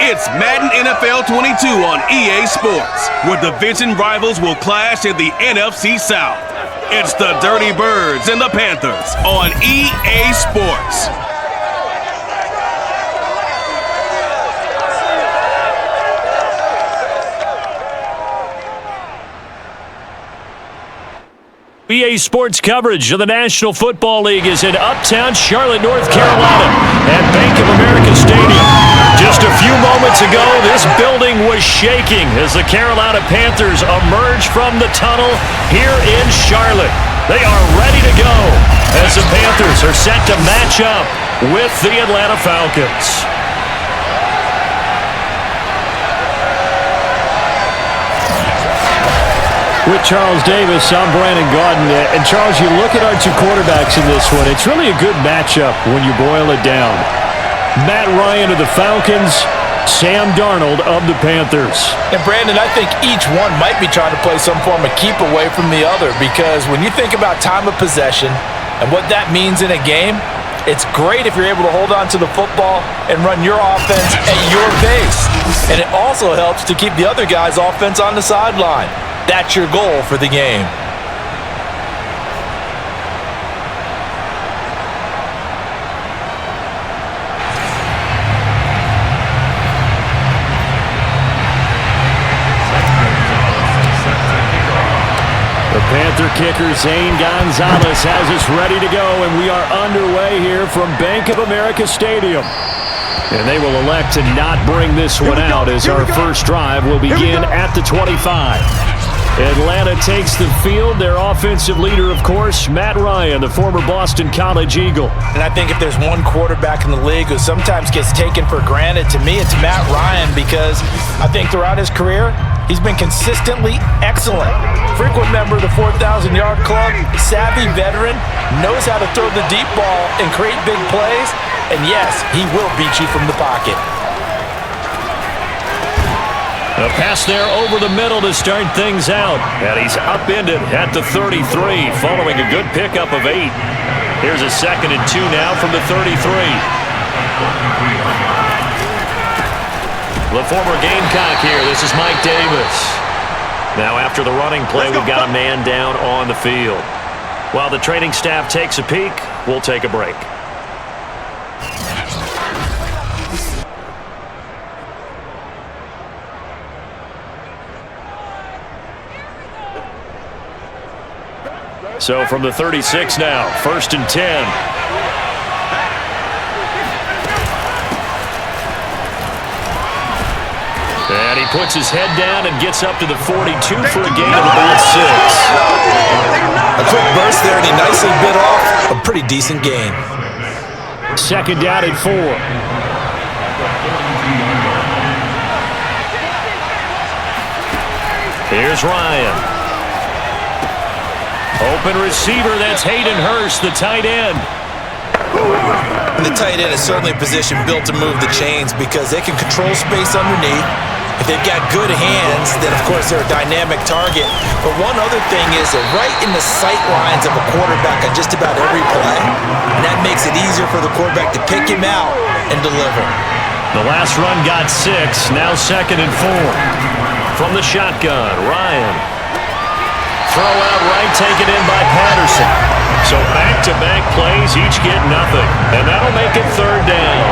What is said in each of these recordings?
It's Madden NFL 22 on EA Sports, where division rivals will clash in the NFC South. It's the Dirty Birds and the Panthers on EA Sports. EA Sports coverage of the National Football League is in uptown Charlotte, North Carolina at Bank of America Stadium. Just a few moments ago, this building was shaking as the Carolina Panthers emerged from the tunnel here in Charlotte. They are ready to go as the Panthers are set to match up with the Atlanta Falcons. With Charles Davis, I'm Brandon Gaudin. And Charles, you look at our two quarterbacks in this one, it's really a good matchup when you boil it down. Matt Ryan of the Falcons, Sam Darnold of the Panthers. And Brandon, I think each one might be trying to play some form of keep away from the other, because when you think about time of possession and what that means in a game, it's great if you're able to hold on to the football and run your offense at your pace. And it also helps to keep the other guy's offense on the sideline. That's your goal for the game. The Panther kicker, Zane Gonzalez, has us ready to go, and we are underway here from Bank of America Stadium. And they will elect to not bring this one out as our first drive will begin at the 25. Atlanta takes the field. Their offensive leader, of course, Matt Ryan, the former Boston College Eagle. And I think if there's one quarterback in the league who sometimes gets taken for granted, to me it's Matt Ryan, because I think throughout his career, he's been consistently excellent. Frequent member of the 4,000-yard club, savvy veteran, knows how to throw the deep ball and create big plays. And yes, he will beat you from the pocket. A pass there over the middle to start things out. And he's upended at the 33 following a good pickup of 8. Here's a 2nd and 2 now from the 33. The former Gamecock here. This is Mike Davis. Now after the running play, we've got a man down on the field. While the training staff takes a peek, we'll take a break. So from the 36 now, 1st and 10. And he puts his head down and gets up to the 42 for a gain of about 6. A quick burst there, and he nicely bit off a pretty decent gain. 2nd down and 4. Here's Ryan. Open receiver, that's Hayden Hurst, the tight end. And the tight end is certainly a position built to move the chains, because they can control space underneath. If they've got good hands, then of course they're a dynamic target. But one other thing is they're right in the sight lines of a quarterback on just about every play. And that makes it easier for the quarterback to pick him out and deliver. The last run got 6, now 2nd and 4. From the shotgun, Ryan. Throw out right, taken in by Patterson. So back-to-back plays, each get nothing. And that'll make it 3rd down.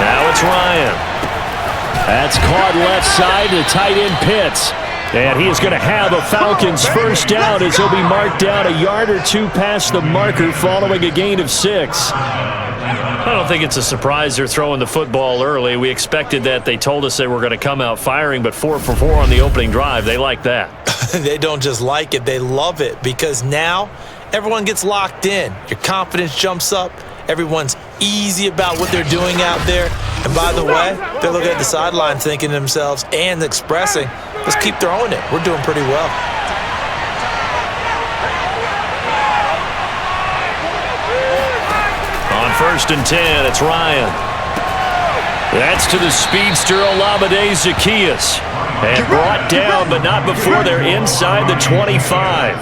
Now it's Ryan. That's caught left side to tight end Pitts. And he is going to have a Falcons first down as he'll be marked down a yard or 2 past the marker following a gain of 6. I don't think it's a surprise they're throwing the football early. We expected that. They told us they were going to come out firing, but 4 for 4 on the opening drive. They like that. They don't just like it, they love it, because now everyone gets locked in. Your confidence jumps up. Everyone's easy about what they're doing out there. And by the way, they're looking at the sideline thinking to themselves and expressing, let's keep throwing it. We're doing pretty well. On 1st and 10, it's Ryan. That's to the speedster Olamide Zaccheaus. And brought down, but not before they're inside the 25.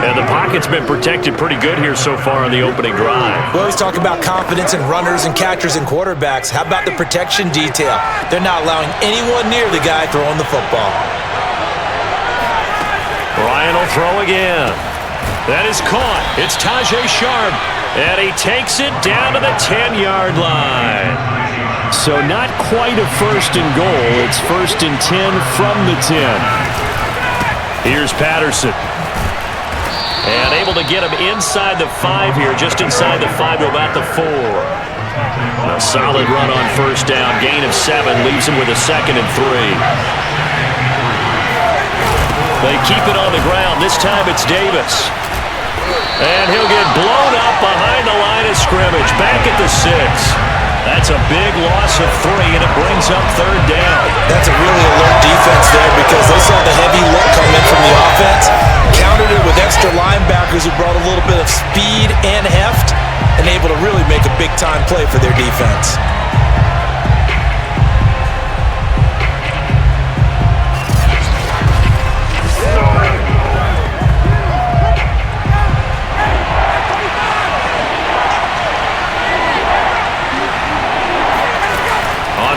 And the pocket's been protected pretty good here so far on the opening drive. We always talk about confidence in runners and catchers and quarterbacks. How about the protection detail? They're not allowing anyone near the guy throwing the football. Ryan will throw again. That is caught. It's Tajay Sharp. And he takes it down to the 10-yard line. So not quite a first and goal. It's first and 10 from the 10. Here's Patterson. And able to get him inside the 5 here, just inside the 5 to about the 4. A solid run on first down. Gain of 7 leaves him with a 2nd and 3. They keep it on the ground. This time it's Davis. And he'll get blown up behind the line of scrimmage. Back at the 6. That's a big loss of 3, and it brings up 3rd down. That's a really alert defense there because they saw the heavy look come in from the offense, countered it with extra linebackers who brought a little bit of speed and heft, and able to really make a big-time play for their defense.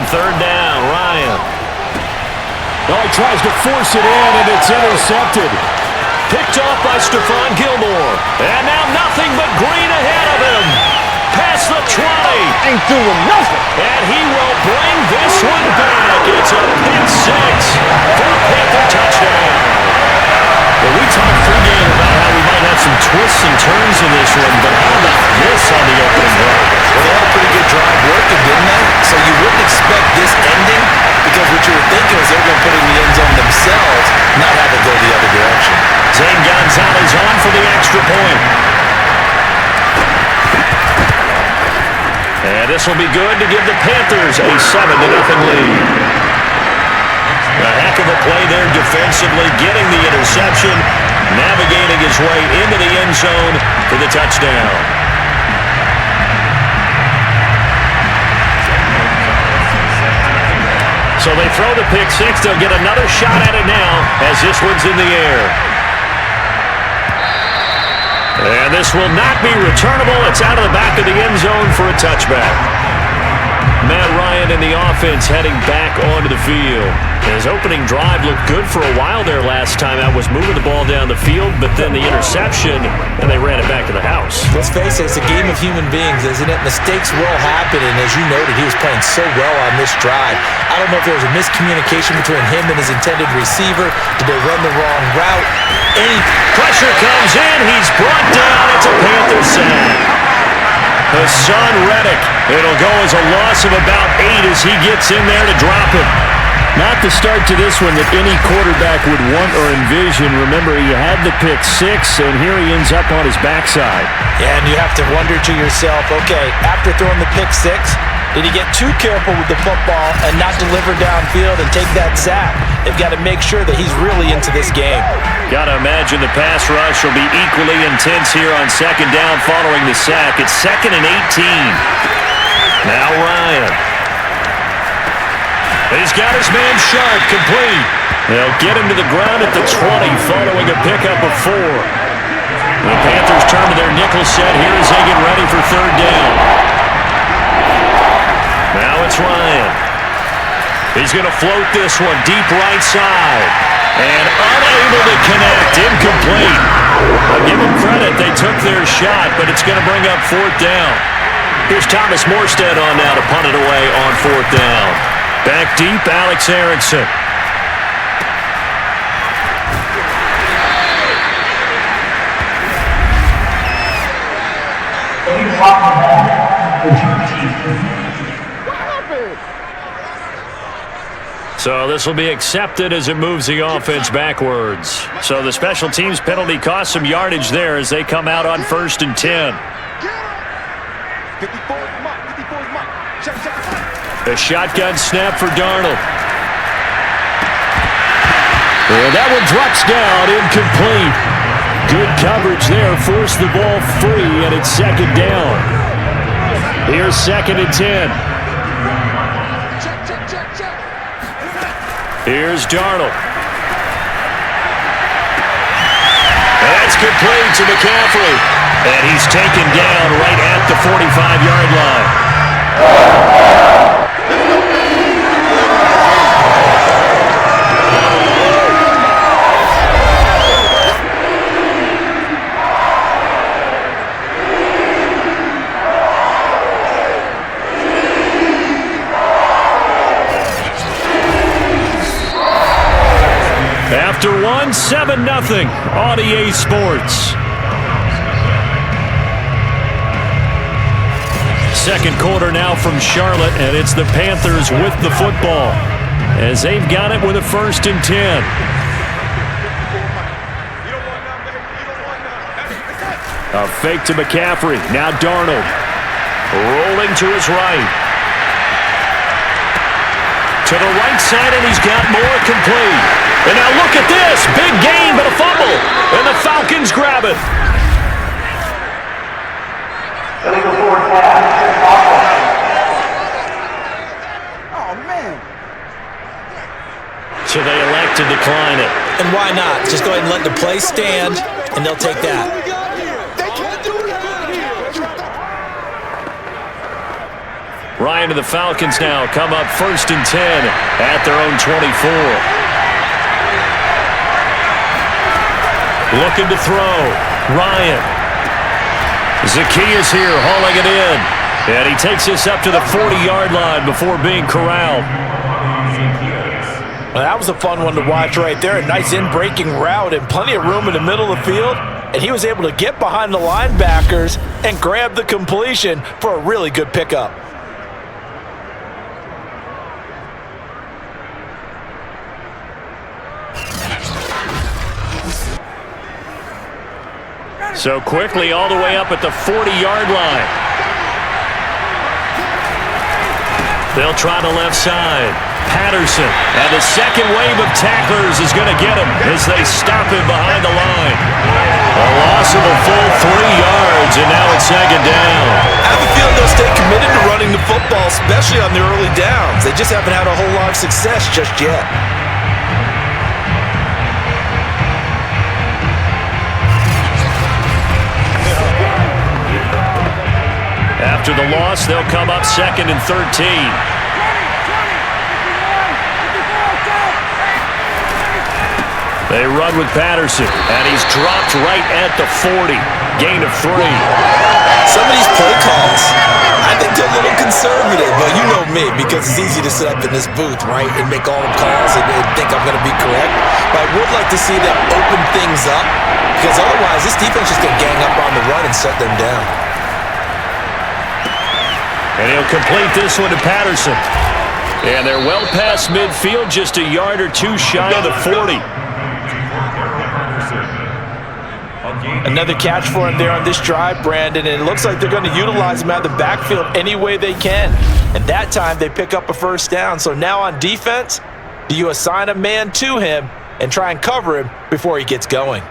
Third down, Ryan. Oh, he tries to force it in, and it's intercepted. Picked off by Stephon Gilmore. And now nothing but green ahead of him. Past the 20. Ain't doing nothing. And he will bring this one back. It's a pick 6 for a Panther touchdown. Well, we talked pregame about how we might have some twists and turns in this one, but how about this on the opening drive? Well, they had a pretty good drive working, didn't they? So you wouldn't expect this ending because what you were thinking is they're going to put it in the end zone themselves, not have it go the other direction. Zane Gonzalez on for the extra point. And this will be good to give the Panthers a 7-0 lead. A heck of a play there defensively, getting the interception, navigating his way into the end zone for the touchdown. So they throw the pick 6. They'll get another shot at it now as this one's in the air. And this will not be returnable. It's out of the back of the end zone for a touchback. Matt Ryan in the offense heading back onto the field. His opening drive looked good for a while there last time out, was moving the ball down the field, but then the interception, and they ran it back to the house. Let's face it, it's a game of human beings, isn't it? Mistakes will happen, and as you noted, he was playing so well on this drive. I don't know if there was a miscommunication between him and his intended receiver. Did they run the wrong route? Any pressure comes in. He's brought down. It's a Panther sack. Hassan Reddick. It'll go as a loss of about 8 as he gets in there to drop it. Not the start to this one that any quarterback would want or envision. Remember, he had the pick 6, and here he ends up on his backside. Yeah, and you have to wonder to yourself, okay, after throwing the pick 6, did he get too careful with the football and not deliver downfield and take that sack? They've got to make sure that he's really into this game. Got to imagine the pass rush will be equally intense here on second down following the sack. It's 2nd and 18. Now Ryan. He's got his man Sharp complete. They'll get him to the ground at the 20 following a pickup of 4. The Panthers turn to their nickel set here as they get ready for third down. Now it's Ryan. He's going to float this one deep right side. And unable to connect. Incomplete. I'll give them credit. They took their shot, but it's going to bring up 4th down. Here's Thomas Morstead on now to punt it away on 4th down. Back deep, Alex Erickson. So this will be accepted as it moves the offense backwards. So the special teams penalty cost some yardage there as they come out on 1st and 10. A shotgun snap for Darnold. And that one drops down, incomplete. Good coverage there, forced the ball free, and it's 2nd down. Here's 2nd and 10. Here's Darnold. That's complete to McCaffrey. And he's taken down right at the 45-yard line. After one, 7-0 on EA Sports. Second quarter now from Charlotte, and it's the Panthers with the football as they've got it with a 1st and 10. A fake to McCaffrey. Now Darnold rolling to his right. To the right side, and he's got more complete. And now look at this. Big gain, but a fumble. And the Falcons grab it. Oh, man. So they elect to decline it. And why not? Just go ahead and let the play stand, and they'll take that. Ryan and the Falcons now come up 1st and 10 at their own 24. Looking to throw. Ryan. Zacchaeus here hauling it in. And he takes us up to the 40-yard line before being corralled. Well, that was a fun one to watch right there. A nice in-breaking route and plenty of room in the middle of the field. And he was able to get behind the linebackers and grab the completion for a really good pickup. So quickly all the way up at the 40-yard line. They'll try the left side. Patterson. And the second wave of tacklers is going to get him as they stop him behind the line. A loss of a full 3 yards, and now it's 2nd down. I have a feeling they'll stay committed to running the football, especially on the early downs. They just haven't had a whole lot of success just yet. After the loss, they'll come up 2nd and 13. They run with Patterson, and he's dropped right at the 40. Gain of 3. Some of these play calls, I think they're a little conservative, but you know me, because it's easy to sit up in this booth, right, and make all the calls and think I'm going to be correct. But I would like to see them open things up, because otherwise this defense is going to gang up on the run and shut them down. And he'll complete this one to Patterson. And they're well past midfield, just a yard or two shy of the 40. Another catch for him there on this drive, Brandon, and it looks like they're going to utilize him out of the backfield any way they can. And that time they pick up a 1st down. So now on defense, do you assign a man to him and try and cover him before he gets going?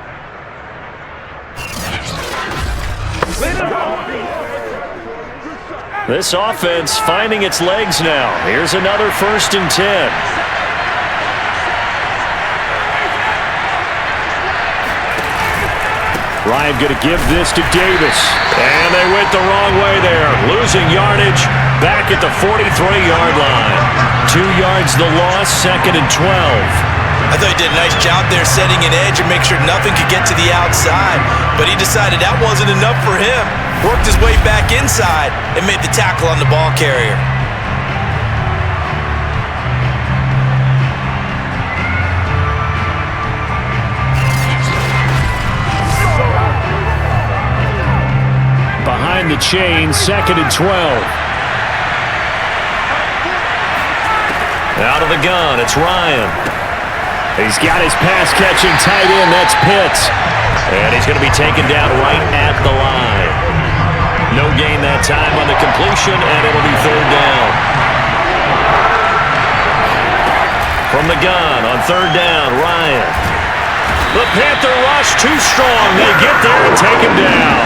This offense finding its legs now. Here's another 1st and 10. Ryan going to give this to Davis. And they went the wrong way there. Losing yardage back at the 43-yard line. 2 yards the loss, 2nd and 12. I thought he did a nice job there setting an edge and make sure nothing could get to the outside. But he decided that wasn't enough for him. Worked his way back inside and made the tackle on the ball carrier. Behind the chain, 2nd and 12. Out of the gun, it's Ryan. He's got his pass-catching tight end, that's Pitts. And he's going to be taken down right at the line. No gain that time on the completion, and it'll be 3rd down. From the gun on 3rd down, Ryan. The Panther rush too strong. They get there and take him down.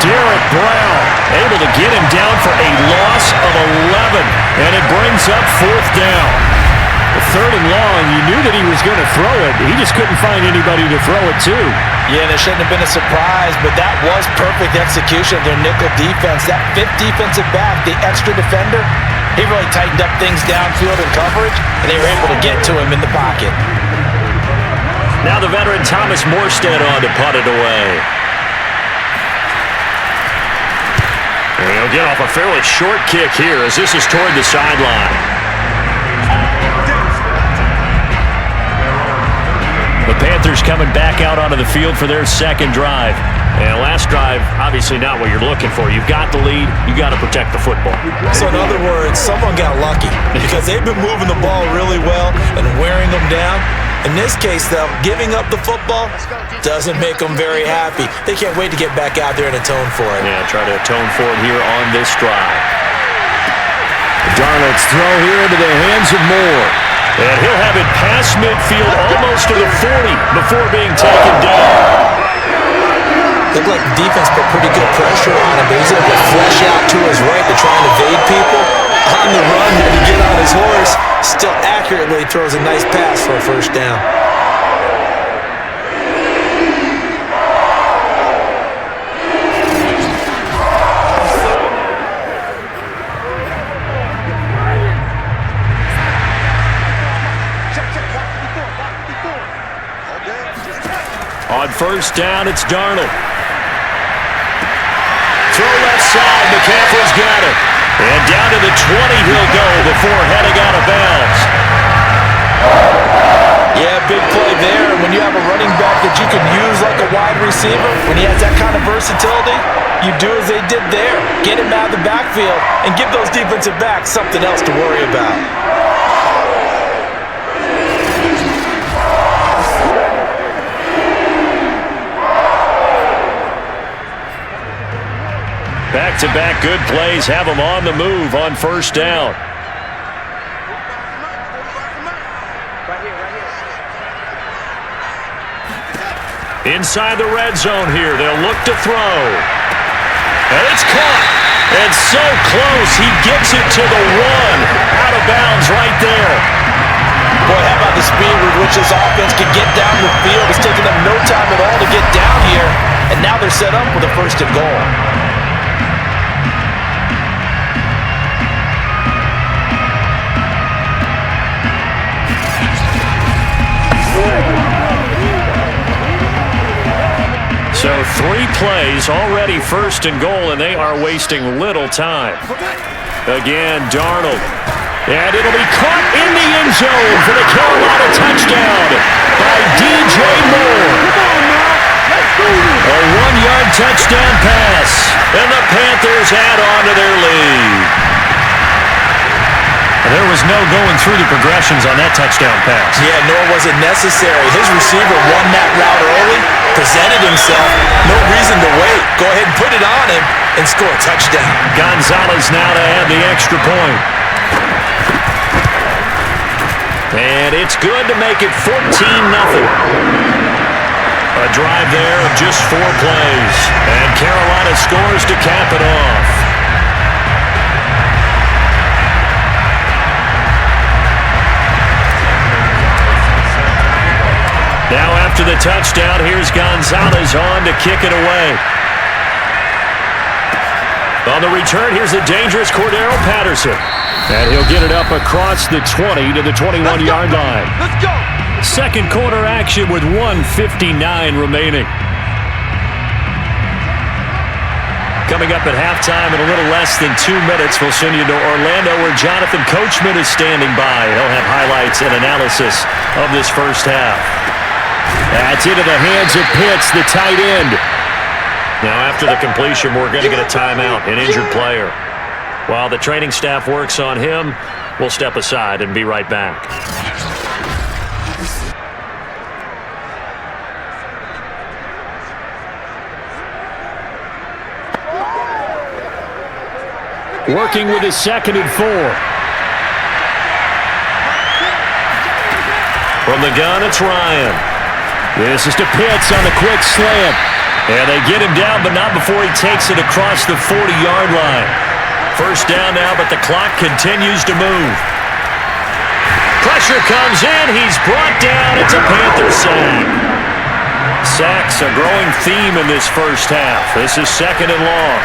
Derek Brown able to get him down for a loss of 11, and it brings up 4th down. The 3rd and long, you knew that he was going to throw it. He just couldn't find anybody to throw it to. Yeah, and it shouldn't have been a surprise, but that was perfect execution of their nickel defense. That 5th defensive back, the extra defender, he really tightened up things downfield in coverage, and they were able to get to him in the pocket. Now the veteran Thomas Morstead on to punt it away. And he'll get off a fairly short kick here as this is toward the sideline. The Panthers coming back out onto the field for their 2nd drive. And last drive, obviously not what you're looking for. You've got the lead. You've got to protect the football. So in other words, someone got lucky because they've been moving the ball really well and wearing them down. In this case, though, giving up the football doesn't make them very happy. They can't wait to get back out there and atone for it. Yeah, try to atone for it here on this drive. Darnold's throw here into the hands of Moore. And he'll have it past midfield almost to the 40 before being taken down. Looked like the defense put pretty good pressure on him, but he's able to flesh out to his right to try and evade people. On the run, when he get on his horse, still accurately throws a nice pass for a 1st down. On 1st down, it's Darnold. Throw left side, McCaffrey's got it. And down to the 20 he'll go before heading out of bounds. Yeah, big play there. And when you have a running back that you can use like a wide receiver, when he has that kind of versatility, you do as they did there. Get him out of the backfield and give those defensive backs something else to worry about. Back-to-back good plays have them on the move on 1st down. Inside the red zone here, they'll look to throw. And it's caught. And so close, he gets it to the 1. Out of bounds right there. Boy, how about the speed with which this offense can get down the field? It's taken them no time at all to get down here. And now they're set up with a 1st and goal. So 3 plays, already 1st and goal, and they are wasting little time. Again, Darnold. And it'll be caught in the end zone for the Carolina touchdown by DJ Moore. A 1-yard touchdown pass, and the Panthers add on to their lead. There was no going through the progressions on that touchdown pass. Yeah, nor was it necessary. His receiver won that route early, presented himself. No reason to wait. Go ahead and put it on him and score a touchdown. Gonzalez now to add the extra point. And it's good to make it 14-0. A drive there of just 4 plays. And Carolina scores to cap it off. Now after the touchdown, here's Gonzalez on to kick it away. On the return, here's the dangerous Cordero Patterson. And he'll get it up across the 20 to the 21-yard line. Let's go. 2nd quarter action with 1:59 remaining. Coming up at halftime in a little less than 2 minutes, we'll send you to Orlando where Jonathan Coachman is standing by. He'll have highlights and analysis of this 1st half. That's into the hands of Pitts, the tight end. Now after the completion, we're going to get a timeout, an injured player. While the training staff works on him, we'll step aside and be right back. Working with his 2nd and 4. From the gun, it's Ryan. This is to Pitts on the quick slant. And they get him down, but not before he takes it across the 40-yard line. 1st down now, but the clock continues to move. Pressure comes in. He's brought down. It's a Panther sack. Sacks a growing theme in this first half. This is 2nd and long.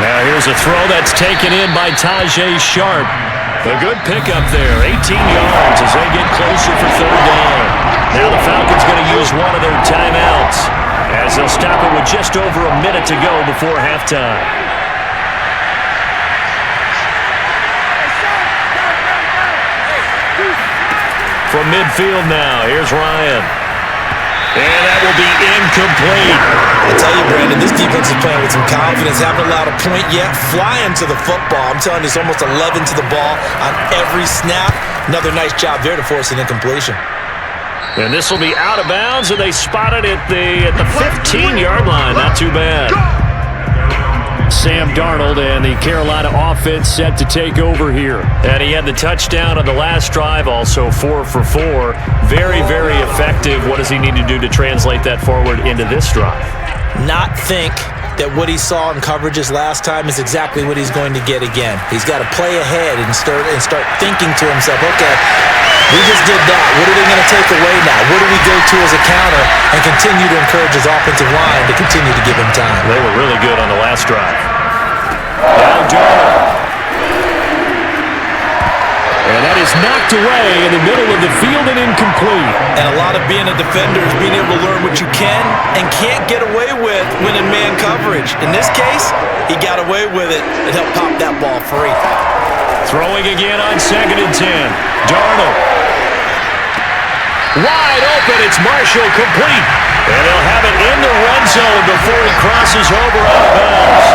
Now here's a throw that's taken in by Tajay Sharp. A good pickup there. 18 yards as they get closer for 3rd down. Now the Falcons going to use one of their timeouts as they'll stop it with just over a minute to go before halftime. From midfield now, here's Ryan. And that will be incomplete. I tell you, Brandon, this defense is playing with some confidence. Haven't allowed a point yet. Flying to the football. I'm telling you, it's almost 11 to the ball on every snap. Another nice job there to force an incompletion. And this will be out of bounds, and they spot it at the 15-yard line. Not too bad. Sam Darnold and the Carolina offense set to take over here. And he had the touchdown on the last drive, also 4 for 4. Very, very effective. What does he need to do to translate that forward into this drive? Not think that what he saw in coverages last time is exactly what he's going to get again. He's got to play ahead and start thinking to himself, okay, we just did that. What are they going to take away now? What do we go to as a counter? And continue to encourage his offensive line to continue to give him time. They were really good on the last drive. Now Darnold. And that is knocked away in the middle of the field and incomplete. And a lot of being a defender is being able to learn what you can and can't get away with when in man coverage. In this case, he got away with it and helped pop that ball free. Throwing again on 2nd and 10. Darnold. Wide open. It's Marshall complete. And he'll have it in the run zone before he crosses over out of bounds.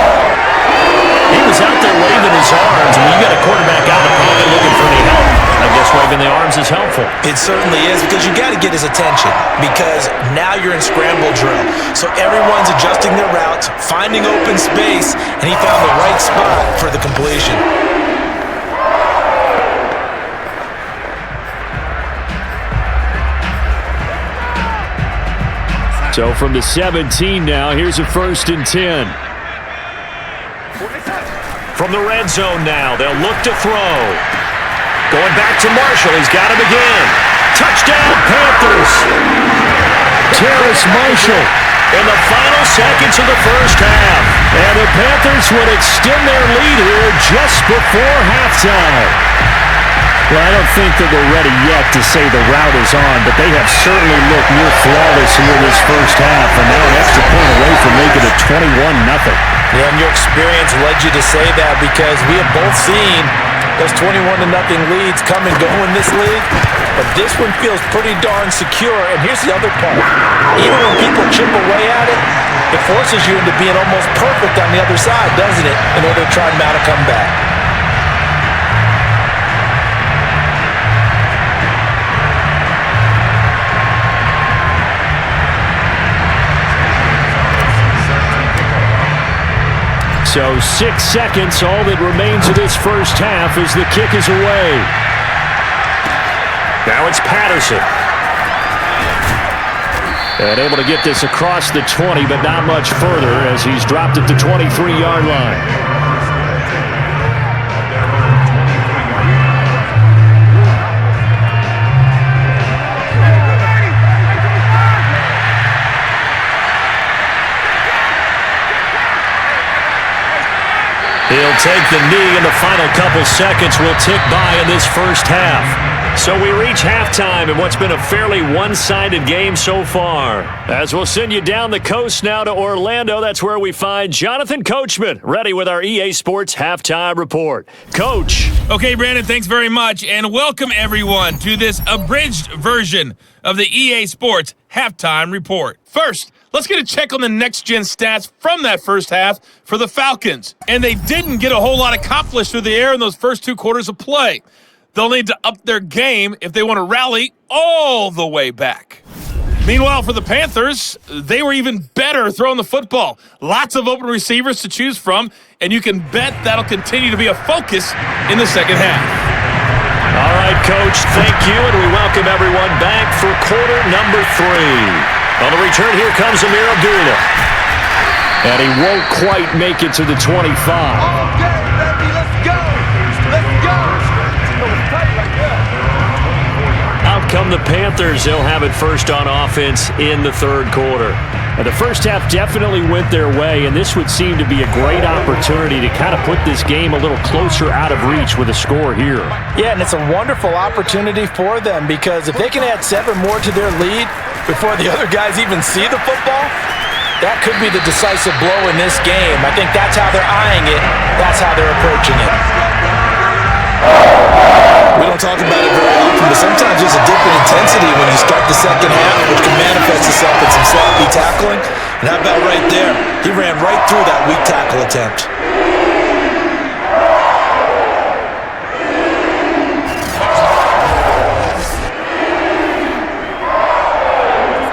He was out there waving his arms. When you got a quarterback out of the pocket looking for any help, I guess waving the arms is helpful. It certainly is, because you got to get his attention, because now you're in scramble drill. So everyone's adjusting their routes, finding open space, and he found the right spot for the completion. So from the 17 now, here's a 1st and 10. From the red zone now, they'll look to throw. Going back to Marshall. He's got him again. Touchdown, Panthers. Terrace Marshall in the final seconds of the first half. And the Panthers would extend their lead here just before halftime. Well, I don't think that we're ready yet to say the route is on, but they have certainly looked near flawless here this first half, and now an extra point away from making it 21-0. Yeah, and your experience led you to say that, because we have both seen those 21-0 leads come and go in this league, but this one feels pretty darn secure. And here's the other part. Even when people chip away at it, it forces you into being almost perfect on the other side, doesn't it, in order to try and mount a comeback. So 6 seconds, all that remains of this first half as the kick is away. Now it's Patterson. And able to get this across the 20, but not much further as he's dropped at the 23-yard line. He'll take the knee, and the final couple seconds will tick by in this first half. So we reach halftime in what's been a fairly one-sided game so far. As we'll send you down the coast now to Orlando, that's where we find Jonathan Coachman, ready with our EA Sports Halftime Report. Coach. Okay, Brandon, thanks very much, and welcome everyone to this abridged version of the EA Sports Halftime Report. First, let's get a check on the next-gen stats from that first half for the Falcons. And they didn't get a whole lot accomplished through the air in those first 2 quarters of play. They'll need to up their game if they want to rally all the way back. Meanwhile, for the Panthers, they were even better throwing the football. Lots of open receivers to choose from, and you can bet that'll continue to be a focus in the second half. All right, Coach, thank you, and we welcome everyone back for quarter number 3. On the return, here comes Amir Abdullah. And he won't quite make it to the 25. All day, baby, let's go. Let's go. come the Panthers. They'll have it first on offense in the third quarter. And the first half definitely went their way, and this would seem to be a great opportunity to kind of put this game a little closer out of reach with a score here. Yeah, and it's a wonderful opportunity for them because if they can add 7 more to their lead before the other guys even see the football, that could be the decisive blow in this game. I think that's how they're eyeing it. That's how they're approaching it. We don't talk about it very often, but sometimes there's a dip in intensity when you start the second half, which can manifest itself in some sloppy tackling. And how about right there? He ran right through that weak tackle attempt.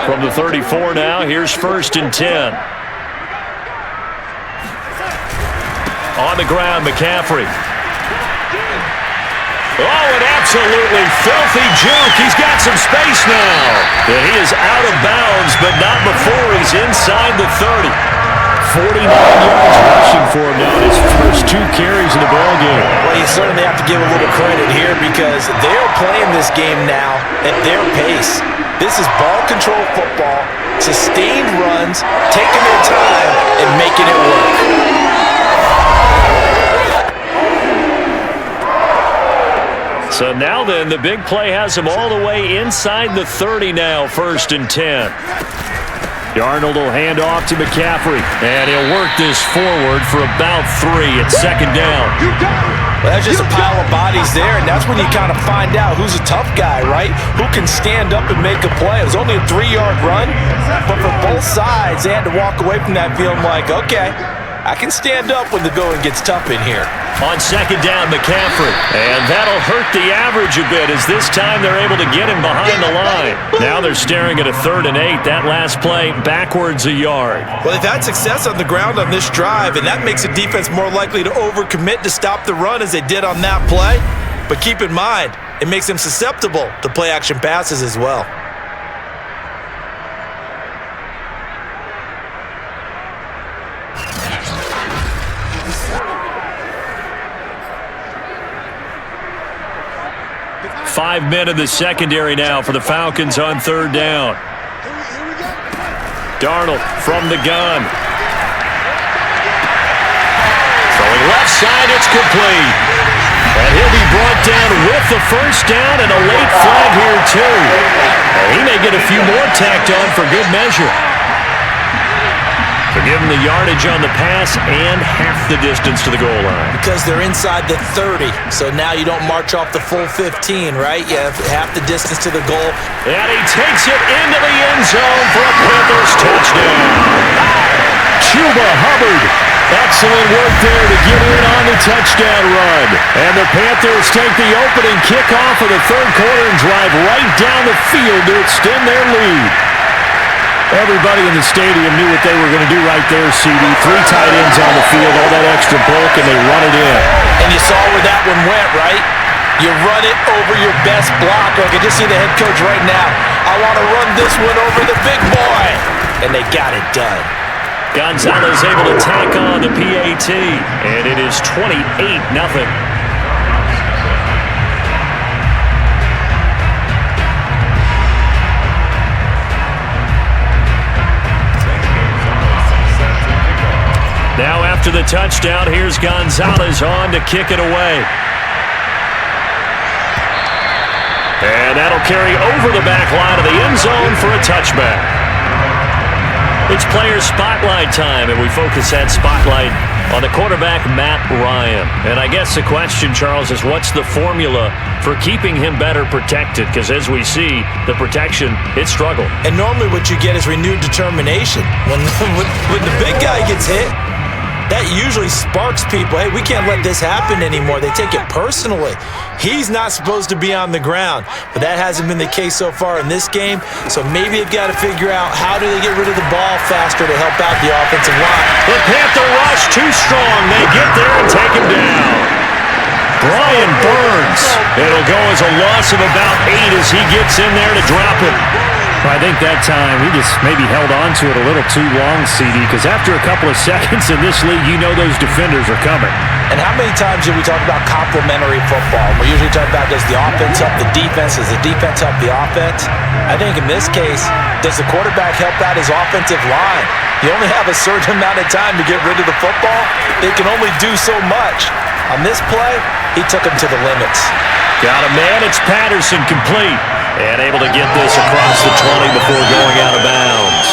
From the 34 now, here's 1st and 10. On the ground, McCaffrey. Oh, an absolutely filthy juke. He's got some space now. And he is out of bounds, but not before he's inside the 30. 49 yards rushing for him now in his first 2 carries in the ballgame. Well, you certainly have to give a little credit here because they're playing this game now at their pace. This is ball control football, sustained runs, taking their time, and making it work. So now then, the big play has him all the way inside the 30 now, 1st and 10. Darnold will hand off to McCaffrey. And he'll work this forward for about 3 at 2nd down. Well, that's just a pile of bodies there, and that's when you kind of find out who's a tough guy, right? Who can stand up and make a play. It was only a 3-yard run, but for both sides, they had to walk away from that feeling like, okay, I can stand up when the going gets tough in here. On 2nd down, McCaffrey. And that'll hurt the average a bit as this time they're able to get him behind the line. Now they're staring at a 3rd and 8. That last play backwards a yard. Well, they've had success on the ground on this drive, and that makes a defense more likely to overcommit to stop the run as they did on that play. But keep in mind, it makes them susceptible to play-action passes as well. Five men in the secondary now for the Falcons on 3rd down. Darnold from the gun. Throwing left side, it's complete. And he'll be brought down with the 1st down and a late flag here too. And he may get a few more tacked on for good measure. To give him the yardage on the pass and half the distance to the goal line. Because they're inside the 30, so now you don't march off the full 15, right? You have half the distance to the goal. And he takes it into the end zone for a Panthers touchdown. Chuba Hubbard. Excellent work there to get in on the touchdown run. And the Panthers take the opening kickoff of the 3rd quarter and drive right down the field to extend their lead. Everybody in the stadium knew what they were going to do right there, CD. 3 tight ends on the field, all that extra bulk, and they run it in. And you saw where that one went, right? You run it over your best blocker. I can just see the head coach right now. I want to run this one over the big boy. And they got it done. Gonzalez able to tack on the PAT, and it is 28-0. Now after the touchdown, here's Gonzalez on to kick it away. And that'll carry over the back line of the end zone for a touchback. It's player spotlight time, and we focus that spotlight on the quarterback, Matt Ryan. And I guess the question, Charles, is what's the formula for keeping him better protected? Because as we see, the protection, it struggled. And normally what you get is renewed determination. When the big guy gets hit, that usually sparks people. Hey, we can't let this happen anymore. They take it personally. He's not supposed to be on the ground, but that hasn't been the case so far in this game. So maybe they've got to figure out how do they get rid of the ball faster to help out the offensive line. The Panther rush too strong. They get there and take him down. Brian Burns. It'll go as a loss of about 8 as he gets in there to drop him. I think that time he just maybe held on to it a little too long, CD, because after a couple of seconds in this league, you know those defenders are coming. And how many times do we talk about complementary football? We usually talk about, does the offense help the defense? Does the defense help the offense? I think in this case, does the quarterback help out his offensive line? You only have a certain amount of time to get rid of the football. They can only do so much. On this play, he took him to the limits. Got a man. It's Patterson, complete. And able to get this across the 20 before going out of bounds.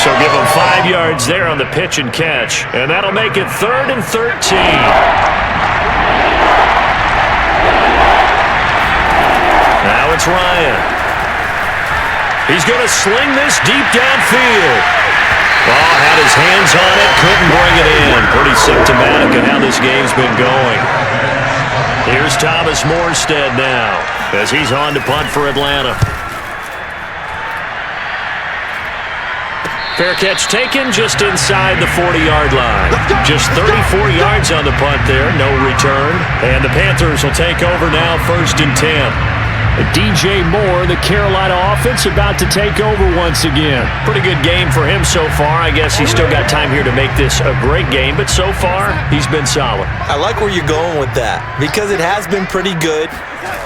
So give him 5 yards there on the pitch and catch. And that'll make it 3rd and 13. Now it's Ryan. He's going to sling this deep downfield. Oh, had his hands on it, couldn't bring it in. Pretty symptomatic of how this game's been going. Here's Thomas Morstead now as he's on to punt for Atlanta. Fair catch taken just inside the 40-yard line. Just 34 yards on the punt there, no return. And the Panthers will take over now, 1st and 10. DJ Moore, the Carolina offense, about to take over once again. Pretty good game for him so far. I guess he's still got time here to make this a great game, but so far, he's been solid. I like where you're going with that because it has been pretty good,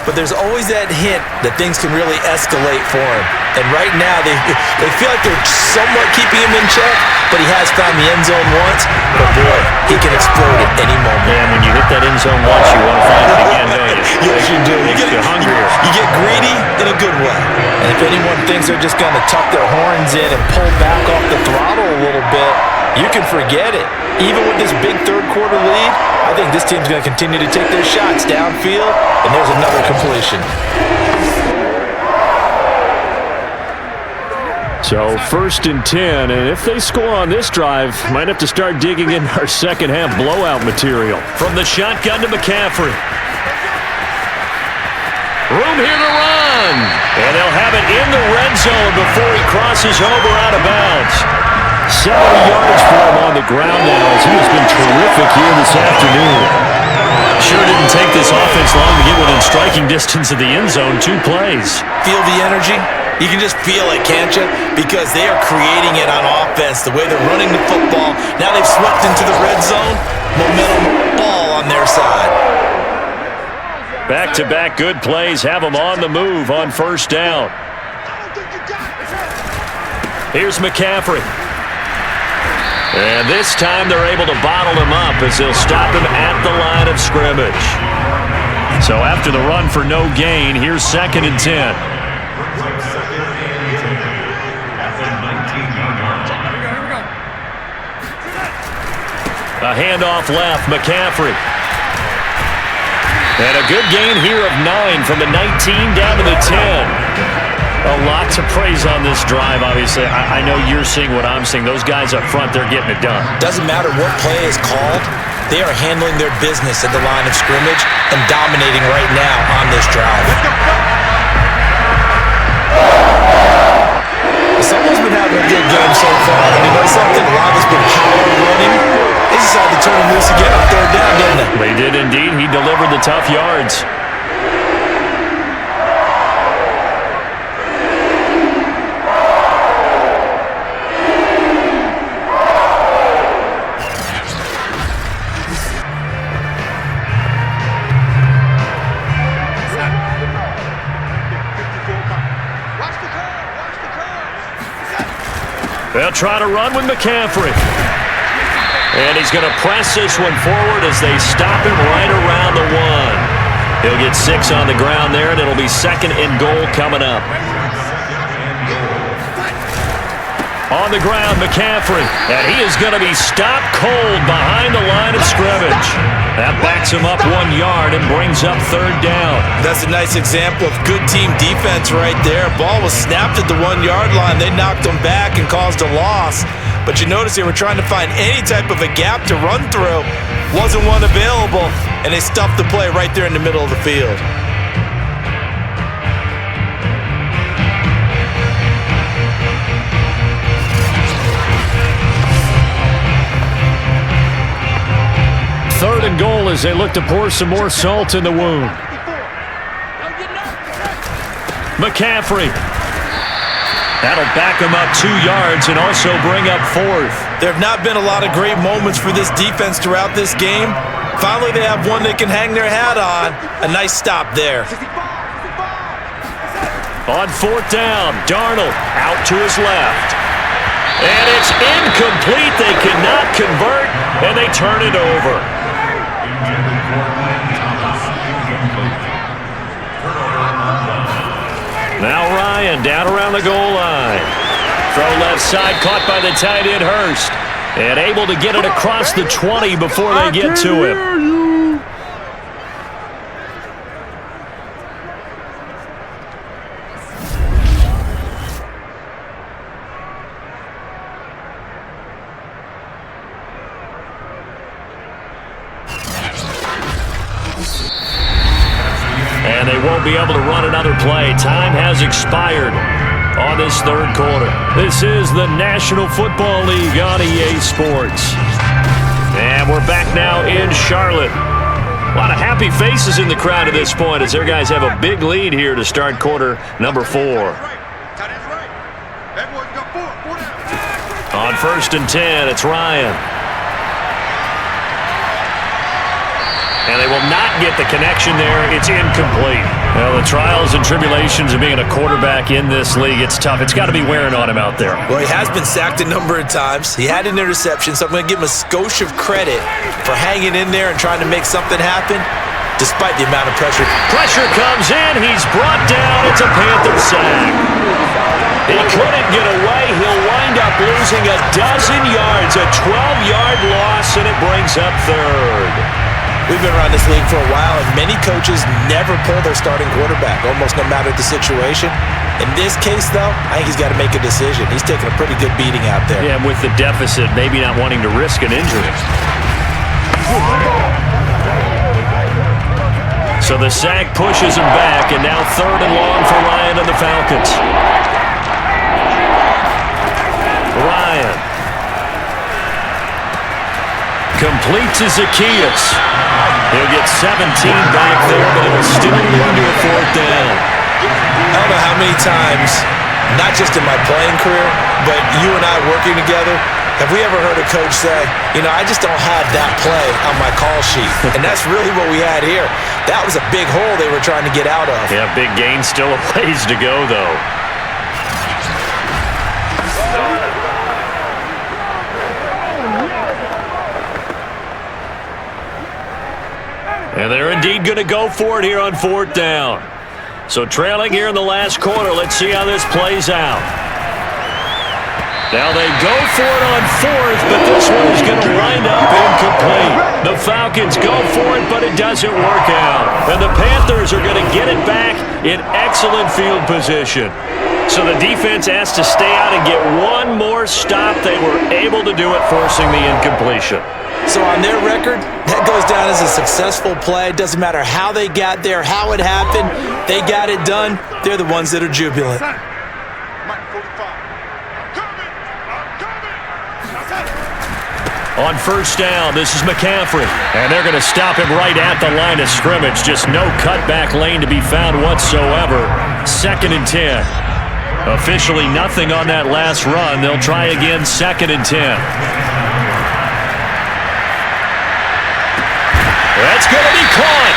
but there's always that hint that things can really escalate for him. And right now, they feel like they're somewhat keeping him in check, but he has found the end zone once. But boy, he can explode at any moment. And when you hit that end zone once, you want to find it again, don't you? Yes, you do. You get hungrier. You get greedy in a good way. And if anyone thinks they're just going to tuck their horns in and pull back off the throttle a little bit, you can forget it. Even with this big third-quarter lead, I think this team's going to continue to take their shots downfield, and there's another completion. So 1st and 10, and if they score on this drive, might have to start digging in our second-half blowout material. From the shotgun to McCaffrey. Room here to run. And they'll have it in the red zone before he crosses over out of bounds. 70 yards for him on the ground now as he has been terrific here this afternoon. Sure didn't take this offense long to get within striking distance of the end zone. 2 plays. Feel the energy? You can just feel it, can't you? Because they are creating it on offense. The way they're running the football. Now they've swept into the red zone. Momentum ball on their side. Back-to-back good plays have them on the move on 1st down. Here's McCaffrey. And this time they're able to bottle him up as they'll stop him at the line of scrimmage. So after the run for no gain, here's 2nd and 10. A handoff left, McCaffrey. And a good gain here of 9 from the 19 down to the 10. A lot to praise on this drive, obviously. I know you're seeing what I'm seeing. Those guys up front, they're getting it done. Doesn't matter what play is called. They are handling their business at the line of scrimmage and dominating right now on this drive. Someone's been having a good game so far. And you know something? A lot of it's been power running. They decided to turn him loose again on 3rd down, didn't they? They did indeed. He delivered the tough yards. They'll try to run with McCaffrey. And he's going to press this one forward as they stop him right around the 1. He'll get 6 on the ground there, and it'll be 2nd and goal coming up. On the ground, McCaffrey. And he is going to be stopped cold behind the line of scrimmage. That backs him up 1 yard and brings up 3rd down. That's a nice example of good team defense right there. Ball was snapped at the 1 yard line. They knocked him back and caused a loss. But you notice they were trying to find any type of a gap to run through. Wasn't one available, and they stuffed the play right there in the middle of the field. Third and goal as they look to pour some more salt in the wound. That'll back them up 2 yards and also bring up 4th. There have not been a lot of great moments for this defense throughout this game. Finally, they have one they can hang their hat on. A nice stop there. On 4th down, Darnold out to his left. And it's incomplete. They cannot convert, and they turn it over. Now Ryan down around the goal line. Throw left side, caught by the tight end Hurst. And able to get it across the 20 before they get to him. And they won't be able to run another play. Time has expired on this 3rd quarter. This is the National Football League on EA Sports. And we're back now in Charlotte. A lot of happy faces in the crowd at this point as their guys have a big lead here to start quarter number 4. On 1st and 10, it's Ryan. And they will not get the connection there. It's incomplete. Well, the trials and tribulations of being a quarterback in this league, it's tough. It's got to be wearing on him out there. Well, he has been sacked a number of times. He had an interception, so I'm going to give him a skosh of credit for hanging in there and trying to make something happen despite the amount of pressure. Pressure comes in. He's brought down. It's a Panther sack. He couldn't get away. He'll wind up losing a dozen yards, a 12-yard loss, and it brings up 3rd. We've been around this league for a while, and many coaches never pull their starting quarterback, almost no matter the situation. In this case, though, I think he's got to make a decision. He's taking a pretty good beating out there. Yeah, with the deficit, maybe not wanting to risk an injury. So the sack pushes him back, and now 3rd and long for Ryan and the Falcons. Ryan. Complete to Zacchaeus. He'll get 17 back there, but it'll still lead to a 4th down. I don't know how many times, not just in my playing career, but you and I working together, have we ever heard a coach say, I just don't have that play on my call sheet. And that's really what we had here. That was a big hole they were trying to get out of. Yeah, big gain, still a ways to go, though. And they're indeed going to go for it here on 4th down. So trailing here in the last quarter. Let's see how this plays out. Now they go for it on 4th, but this one is going to wind up incomplete. The Falcons go for it, but it doesn't work out. And the Panthers are going to get it back in excellent field position. So the defense has to stay out and get one more stop. They were able to do it, forcing the incompletion. So on their record, that goes down as a successful play. It doesn't matter how they got there, how it happened. They got it done. They're the ones that are jubilant. On 1st down, this is McCaffrey. And they're going to stop him right at the line of scrimmage. Just no cutback lane to be found whatsoever. 2nd and 10. Officially nothing on that last run. They'll try again 2nd and 10. That's going to be caught.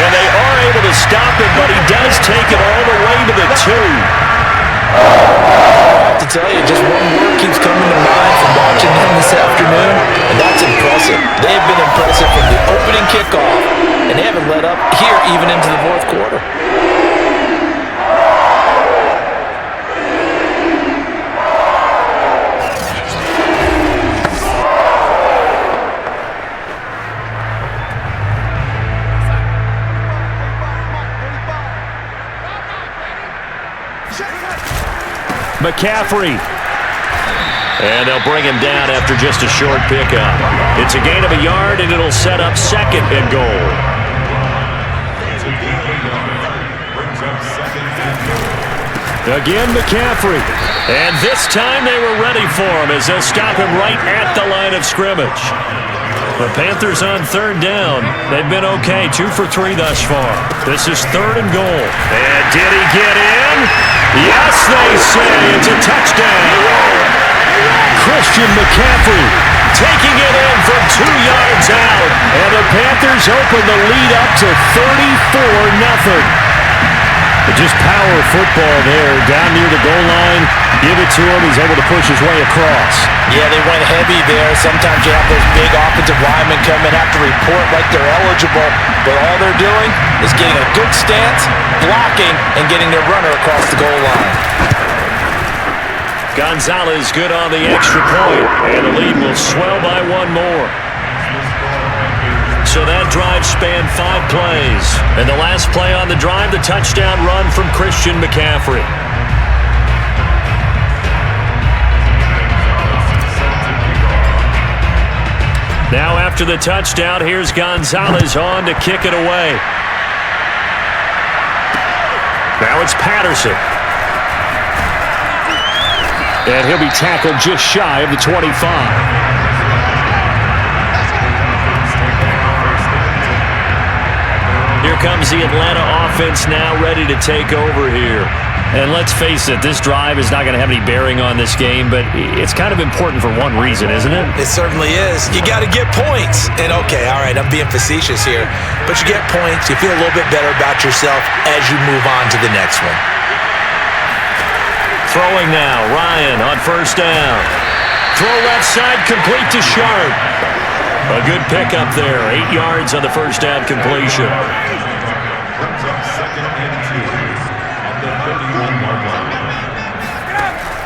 And they are able to stop him, but he does take it all the way to the 2. To tell you, just one word keeps coming to mind from watching them this afternoon, and that's impressive. They have been impressive from the opening kickoff, and they haven't let up here even into the 4th quarter. McCaffrey. And they'll bring him down after just a short pickup. It's a gain of a yard, and it'll set up 2nd and goal. Again, McCaffrey. And this time they were ready for him as they'll stop him right at the line of scrimmage. The Panthers on third down. They've been okay, 2 for 3 thus far. This is 3rd and goal. And did he get in? Yes, they say it's a touchdown. Christian McCaffrey taking it in from 2 yards out. And the Panthers open the lead up to 34-0. Just power football there, down near the goal line. Give it to him. He's able to push his way across. Yeah, they went heavy there. Sometimes you have those big offensive linemen come in, have to report like they're eligible, but all they're doing is getting a good stance, blocking, and getting their runner across the goal line. Gonzalez good on the extra point, and the lead will swell by 1 more. So that drive spanned 5 plays. And the last play on the drive, the touchdown run from Christian McCaffrey. Now after the touchdown, here's Gonzalez on to kick it away. Now it's Patterson. And he'll be tackled just shy of the 25. Here comes the Atlanta offense now ready to take over here. And let's face it, this drive is not going to have any bearing on this game, but it's kind of important for one reason, isn't it? It certainly is. You got to get points. And okay, all right, I'm being facetious here, but you get points, you feel a little bit better about yourself as you move on to the next one. Throwing now, Ryan on 1st down. Throw left side, complete to Sharp. A good pickup there, 8 yards on the 1st down completion.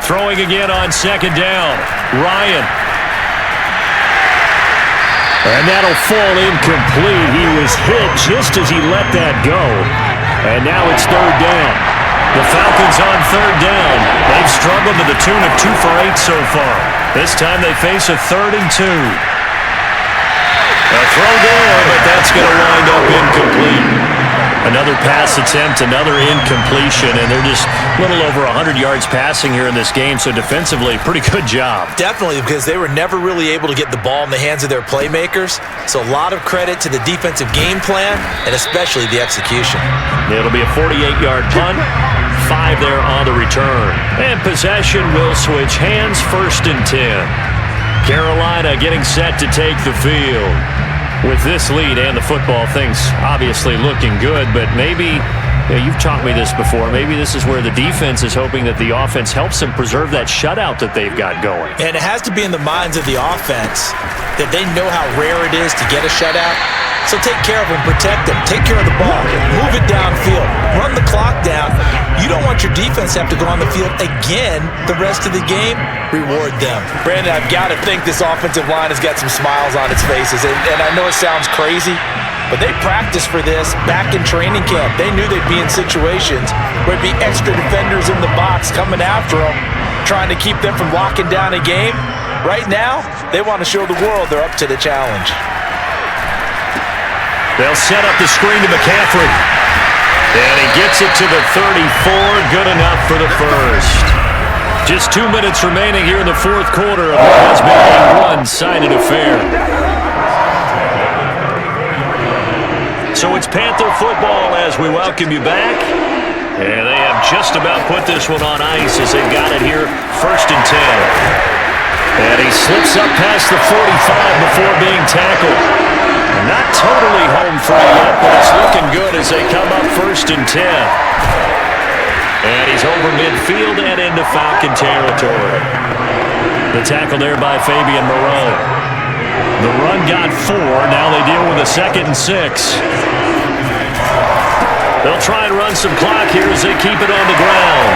Throwing again on 2nd down, Ryan. And that'll fall incomplete. He was hit just as he let that go. And now it's 3rd down. The Falcons on 3rd down. They've struggled to the tune of 2 for 8 so far. This time they face a 3rd and 2. A throw there, but that's going to wind up incomplete. Another pass attempt, another incompletion, and they're just a little over 100 yards passing here in this game, so defensively, pretty good job. Definitely, because they were never really able to get the ball in the hands of their playmakers, so a lot of credit to the defensive game plan, and especially the execution. It'll be a 48-yard punt, 5 there on the return. And possession will switch hands, 1st and 10. Carolina getting set to take the field. With this lead and the football, things obviously looking good, but maybe, you've taught me this before, maybe this is where the defense is hoping that the offense helps them preserve that shutout that they've got going. And it has to be in the minds of the offense that they know how rare it is to get a shutout. So take care of them, protect them, take care of the ball, move it downfield, run the clock down. You don't want your defense to have to go on the field again the rest of the game. Reward them. Brandon, I've got to think this offensive line has got some smiles on its faces. And I know it sounds crazy, but they practiced for this back in training camp. They knew they'd be in situations where it'd be extra defenders in the box coming after them, trying to keep them from locking down a game. Right now, they want to show the world they're up to the challenge. They'll set up the screen to McCaffrey. And he gets it to the 34. Good enough for the first. Just 2 minutes remaining here in the 4th quarter of what has been a one-sided affair. So it's Panther football as we welcome you back. And they have just about put this one on ice as they've got it here, 1st and 10. And he slips up past the 45 before being tackled. Not totally home free yet, but it's looking good as they come up 1st and 10. And he's over midfield and into Falcon territory. The tackle there by Fabian Moreau. The run got 4. Now they deal with a 2nd and 6. They'll try and run some clock here as they keep it on the ground.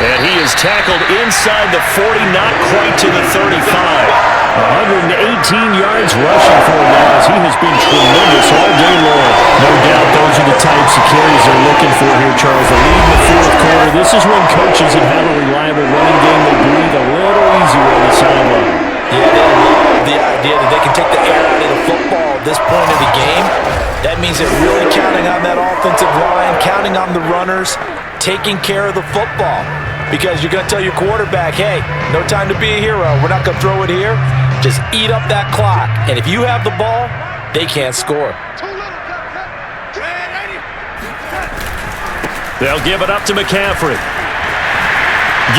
And he is tackled inside the 40, not quite to the 35. 118 yards rushing for him now as he has been tremendous all day long. No doubt those are the types of carries they're looking for here, Charles. The lead in the 4th quarter. This is when coaches that have a reliable running game will breathe a little easier on the sideline. Yeah, they love the idea that they can take the air out of the football at this point of the game. That means they're really counting on that offensive line, counting on the runners, taking care of the football. Because you're going to tell your quarterback, hey, no time to be a hero. We're not going to throw it here. Just eat up that clock. And if you have the ball, they can't score. They'll give it up to McCaffrey.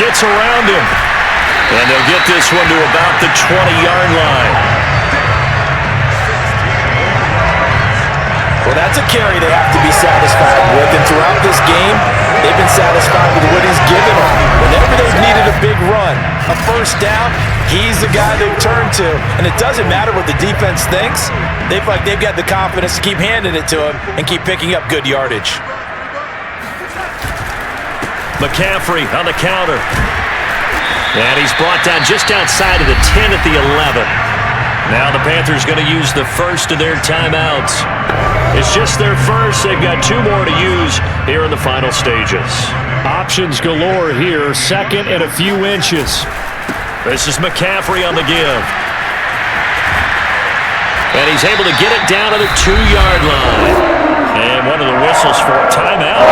Gets around him. And they'll get this one to about the 20-yard line. Well, that's a carry they have to be satisfied with. And throughout this game, they've been satisfied with what he's given them. Whenever they've needed a big run, a first down, he's the guy they've turned to. And it doesn't matter what the defense thinks. They feel like they've got the confidence to keep handing it to him and keep picking up good yardage. McCaffrey on the counter. And he's brought down just outside of the 10 at the 11. Now the Panthers going to use the first of their timeouts. It's just their first. They've got 2 more to use here in the final stages. Options galore here. Second and a few inches. This is McCaffrey on the give. And he's able to get it down to the 2-yard line. And one of the whistles for a timeout.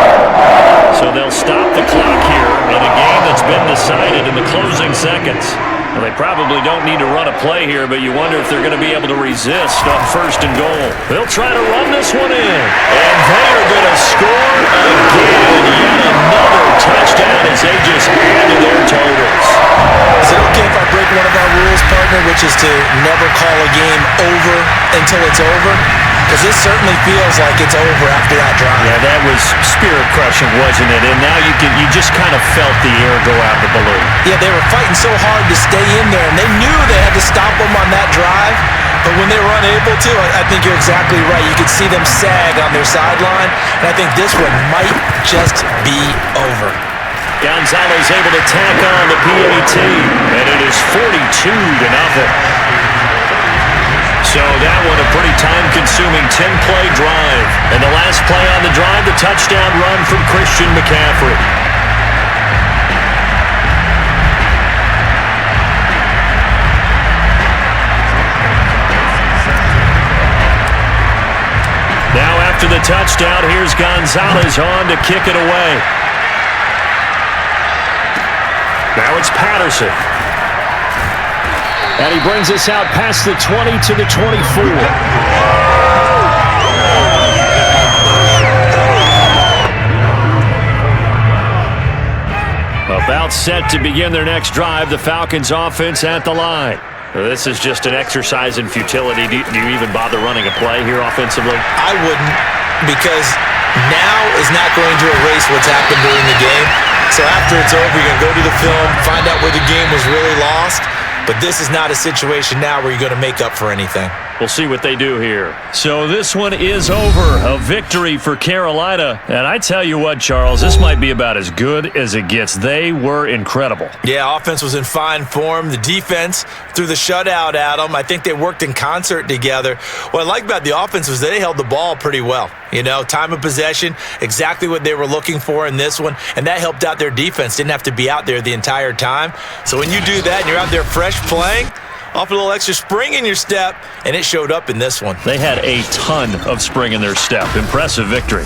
So they'll stop the clock here in a game that's been decided in the closing seconds. Well, they probably don't need to run a play here, but you wonder if they're going to be able to resist on first and goal. They'll try to run this one in. And they are going to score again. Yet another touchdown as they just add to their totals. Is it okay if I break one of our rules, partner, which is to never call a game over until it's over? Because this certainly feels like it's over after that drive. Yeah, that was spirit-crushing, wasn't it? And now you just kind of felt the air go out the balloon. Yeah, they were fighting so hard to stay in there, and they knew they had to stop them on that drive. But when they were unable to, I think you're exactly right. You could see them sag on their sideline, and I think this one might just be over. Gonzalez able to tack on the PAT, and it is 42-0. So that one a pretty time-consuming 10-play drive. And the last play on the drive, the touchdown run from Christian McCaffrey. Now after the touchdown, here's Gonzalez on to kick it away. Now it's Patterson. And he brings us out past the 20 to the 24. About set to begin their next drive, the Falcons offense at the line. This is just an exercise in futility. Do you even bother running a play here offensively? I wouldn't, because now is not going to erase what's happened during the game. So after it's over, you're going to go to the film, find out where the game was really lost. But this is not a situation now where you're going to make up for anything. We'll see what they do here. So this one is over. A victory for Carolina. And I tell you what, Charles, this might be about as good as it gets. They were incredible. Yeah, offense was in fine form. The defense threw the shutout at them. I think they worked in concert together. What I like about the offense was they held the ball pretty well. You know, time of possession, exactly what they were looking for in this one. And that helped out their defense. Didn't have to be out there the entire time. So when you do that and you're out there fresh playing, off a little extra spring in your step, and it showed up in this one. They had a ton of spring in their step. Impressive victory.